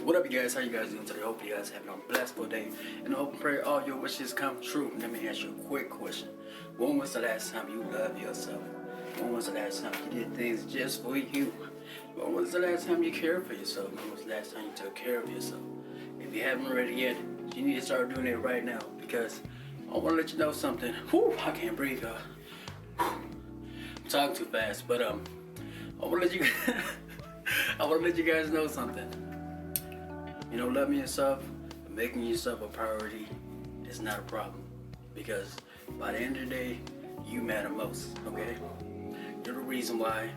What up, you guys? How you guys doing today? Hope you guys having a blessed day, and I hope and pray all your wishes come true. Let me ask you a quick question: when was the last time you loved yourself? When was the last time you did things just for you? When was the last time you cared for yourself? When was the last time you took care of yourself? If you haven't already yet, you need to start doing it right now, because I want to let you know something. Whew, I can't breathe, y'all. I'm talking too fast, but I want to let you I want to let you guys know something. You know, loving yourself, making yourself a priority is not a problem, because by the end of the day, you matter most, okay? You're the reason why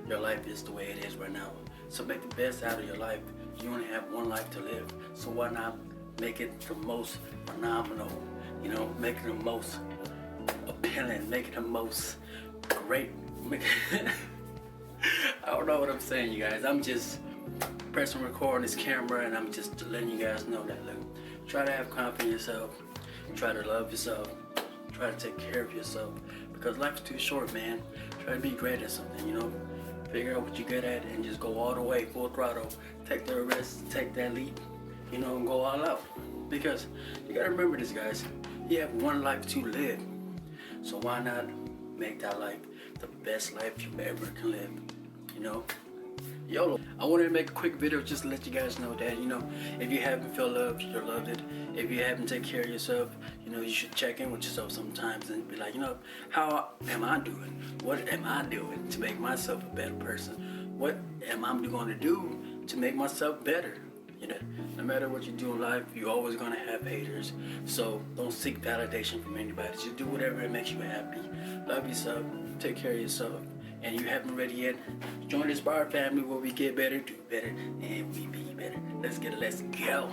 your life is the way it is right now. So make the best out of your life. You only have one life to live, so why not make it the most phenomenal? You know, make it the most appealing, make it the most great. I don't know what I'm saying, you guys. I'm just pressing record on this camera, and I'm just letting you guys know that, look, try to have confidence in yourself, try to love yourself, try to take care of yourself, because life's too short, man. Try to be great at something, you know, figure out what you're good at and just go all the way, full throttle, take the risk, take that leap, you know, and go all out, because you gotta remember this, guys, you have one life to live, so why not make that life the best life you ever can live, you know? YOLO. I wanted to make a quick video just to let you guys know that, you know, if you haven't felt loved, you're loved it. If you haven't taken care of yourself, you know, you should check in with yourself sometimes and be like, you know, how am I doing? What am I doing to make myself a better person? What am I going to do to make myself better? You know, no matter what you do in life, you're always going to have haters. So don't seek validation from anybody. Just do whatever it makes you happy. Love yourself. Take care of yourself. And you haven't ready yet, join this bar family where we get better, do better, and we be better. Let's get it. Let's go.